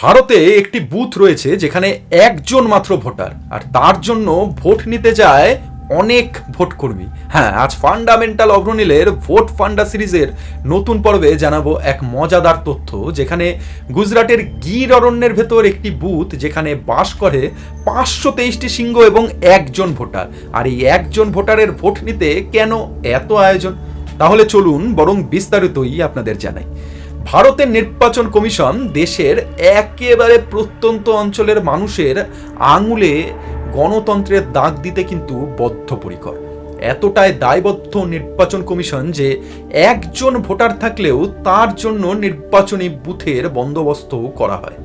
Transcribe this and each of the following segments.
ভারতে একটি বুথ রয়েছে যেখানে একজন মাত্র ভোটার, আর তার জন্য ভোট নিতে যায় অনেক ভোট কর্মী। হ্যাঁ, আজ ফান্ডামেন্টাল অগ্রনীলের ভোট ফান্ডা সিরিজের নতুন পর্বে জানাবো এক মজাদার তথ্য, যেখানে গুজরাটের গির অরণ্যের ভেতর একটি বুথ যেখানে বাস করে 523টি সিংহ এবং একজন ভোটার। আর এই একজন ভোটারের ভোট নিতে কেন এত আয়োজন? তাহলে চলুন বরং বিস্তারিতই আপনাদের জানাই। ভারতের নির্বাচন কমিশন দেশের একেবারে প্রত্যন্ত অঞ্চলের মানুষের আঙুলে গণতন্ত্রের দাগ দিতে কিন্তু বদ্ধপরিকর। এতটাই দায়বদ্ধ নির্বাচন কমিশন যে একজন ভোটার থাকলেও তার জন্য নির্বাচনী বুথের বন্দোবস্ত করা হয়।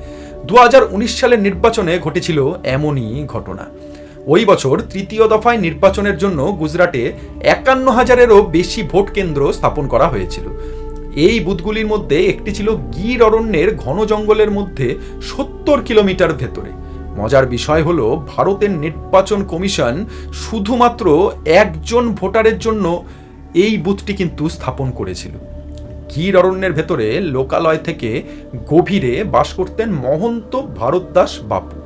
2019 সালের নির্বাচনে ঘটেছিল এমনই ঘটনা। ওই বছর তৃতীয় দফায় নির্বাচনের জন্য গুজরাটে 51,000-এরও বেশি ভোট কেন্দ্র স্থাপন করা হয়েছিল। এই বুথগুলির মধ্যে একটি ছিল গির অরণ্যের ঘন জঙ্গলের মধ্যে 70 কিলোমিটার ভেতরে। মজার বিষয় হলো, ভারতের নির্বাচন কমিশন শুধুমাত্র একজন ভোটারের জন্য এই বুথটি কিন্তু স্থাপন করেছিল। গির অরণ্যের ভেতরে লোকালয় থেকে গভীরে বাস করতেন মহন্ত ভরদ্বাস বাপু,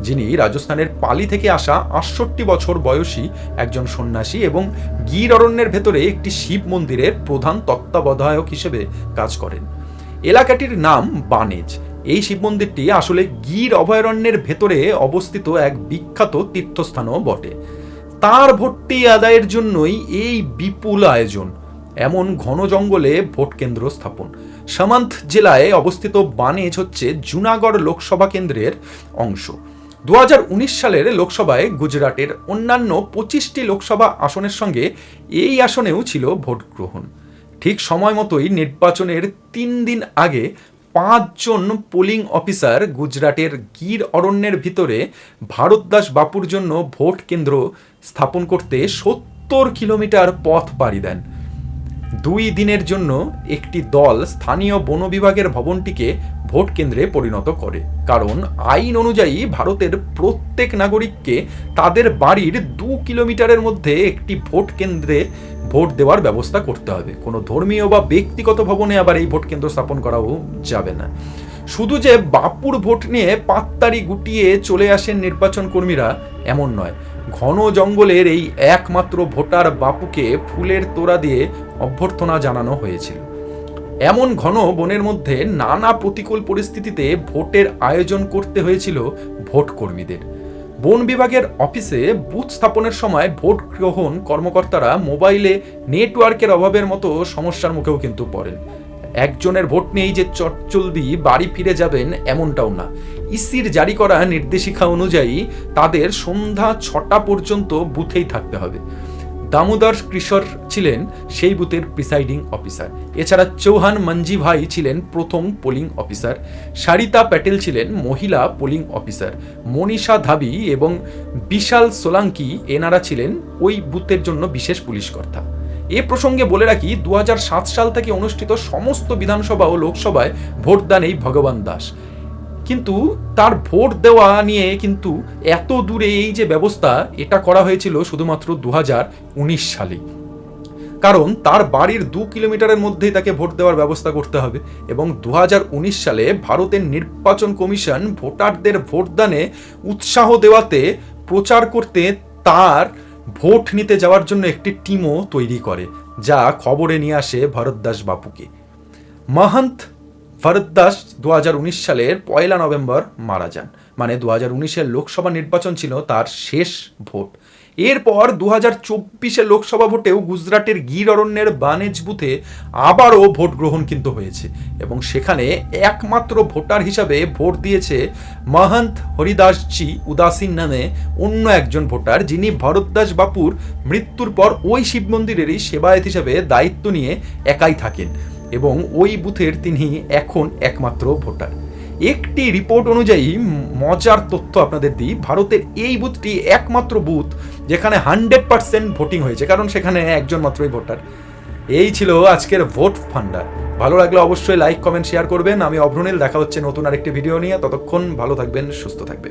যিনি রাজস্থানের পালি থেকে আসা 68 বছর বয়সী একজন সন্ন্যাসী এবং গির অরণ্যের ভেতরে একটি শিব মন্দিরের প্রধান তত্ত্বাবধায়ক হিসেবে কাজ করেন। এলাকাটির নাম বানেজ। এই শিব মন্দিরটি আসলে গির অভয়ারণ্যের ভেতরে অবস্থিত এক বিখ্যাত তীর্থস্থানও বটে। তার ভোটটি আদায়ের জন্যই এই বিপুল আয়োজন। এমন ঘন জঙ্গলে ভোট কেন্দ্র স্থাপন। সামন্ত জেলায় অবস্থিত বানেজ হচ্ছে জুনাগড় লোকসভা কেন্দ্রের অংশ। 2019 সালের লোকসভায় গুজরাটের অন্যান্য 25টি লোকসভা আসনের সঙ্গে এই আসনেও ছিল ভোট গ্রহণ। ঠিক সময় মতোই নির্বাচনের 3 দিন আগে 5 জন পোলিং অফিসার গুজরাটের গির অরণ্যের ভিতরে ভরদ্বাস বাপুর জন্য ভোট কেন্দ্র স্থাপন করতে 70 কিলোমিটার পথ পাড়ি দেন। 2 দিনের জন্য একটি দল স্থানীয় বন বিভাগের ভবনটিকে ভোট কেন্দ্রে পরিণত করে, কারণ আইন অনুযায়ী ভারতের প্রত্যেক নাগরিককে তাদের বাড়ির 2 কিলোমিটারের মধ্যে একটি ভোট কেন্দ্রে ভোট দেওয়ার ব্যবস্থা করতে হবে। কোনো ধর্মীয় বা ব্যক্তিগত ভবনে আবার এই ভোট কেন্দ্র স্থাপন করাও যাবে না। শুধু যে বাপুর ভোট নিয়ে পাত্তারি গুটিয়ে চলে আসেন নির্বাচন কর্মীরা এমন নয়, ঘন জঙ্গলের এই একমাত্র ভোটার বাপুকে ফুলের তোড়া দিয়ে অভ্যর্থনা জানানো হয়েছিল। এমন ঘন বনের মধ্যে নানা প্রতিকূল পরিস্থিতিতে ভোটের আয়োজন করতে হয়েছিল ভোট কর্মীদের। বন বিভাগের অফিসে বুথ স্থাপনের সময় ভোট গ্রহণ কর্মকর্তারা মোবাইলে নেটওয়ার্কের অভাবের মতো সমস্যার মুখেও কিন্তু পড়েন। একজনের ভোট নিয়েই যে চটজলদি বাড়ি ফিরে যাবেন এমনটাও না। ইসির জারি করা নির্দেশিকা অনুযায়ী তাদের সন্ধ্যা 6টা পর্যন্ত বুথেই থাকতে হবে। দামোদর কৃষর ছিলেন সেই বুথের প্রিসাইডিং অফিসার। এছাড়া চৌহান মঞ্জি ভাই ছিলেন প্রথম পোলিং অফিসার। সারিতা প্যাটেল ছিলেন মহিলা পোলিং অফিসার। মনীষা ধাবি এবং বিশাল সোলাঙ্কি এনারা ছিলেন ওই বুথের জন্য বিশেষ পুলিশ কর্তা। এ প্রসঙ্গে বলে রাখি, 2007 সাল থেকে অনুষ্ঠিত সমস্ত বিধানসভা ও লোকসভায় ভোটদান এই ভগবান দাস। কিন্তু তার ভোট দেওয়া নিয়ে কিন্তু এত দূরে এই যে ব্যবস্থা, এটা করা হয়েছিল শুধুমাত্র 2019 সালে, কারণ তার বাড়ির 2 কিলোমিটারের মধ্যেই তাকে ভোট দেওয়ার ব্যবস্থা করতে হবে। এবং 2019 সালে ভারতের নির্বাচন কমিশন ভোটারদের ভোটদানে উৎসাহ দেওয়াতে প্রচার করতে তার ভোট নিতে যাওয়ার জন্য একটি টিমও তৈরি করে, যা খবরে নিয়ে আসে ভরদ্বাস বাপুকে। মহন্ত ভরদ্বাস 2019 সালের 1 নভেম্বর মারা যান। মানে 2019-এর লোকসভা নির্বাচন ছিল তার শেষ ভোট। এরপর 2024-এর লোকসভা ভোটেও গুজরাটের গির অরণ্যের বানেজ বুথে আবারও ভোট গ্রহণ কিন্তু হয়েছে, এবং সেখানে একমাত্র ভোটার হিসাবে ভোট দিয়েছে মহন্ত হরিদাসজি উদাসীন নামে অন্য একজন ভোটার, যিনি ভরদ্বাস বাপুর মৃত্যুর পর ওই শিব মন্দিরেরই সেবায়েত হিসাবে দায়িত্ব নিয়ে একাই থাকেন, এবং ওই বুথের তিনি এখন একমাত্র ভোটার। একটি রিপোর্ট অনুযায়ী মজার তথ্য আপনাদের দিই, ভারতের এই বুথটি একমাত্র বুথ যেখানে 100% ভোটিং হয়েছে, কারণ সেখানে একজন মাত্রই ভোটার। এই ছিল আজকের ভোট ফান্ডা। ভালো লাগলে অবশ্যই লাইক, কমেন্ট, শেয়ার করবেন। আমি অভ্রনীল, দেখা হচ্ছে নতুন আরেকটি ভিডিও নিয়ে। ততক্ষণ ভালো থাকবেন, সুস্থ থাকবেন।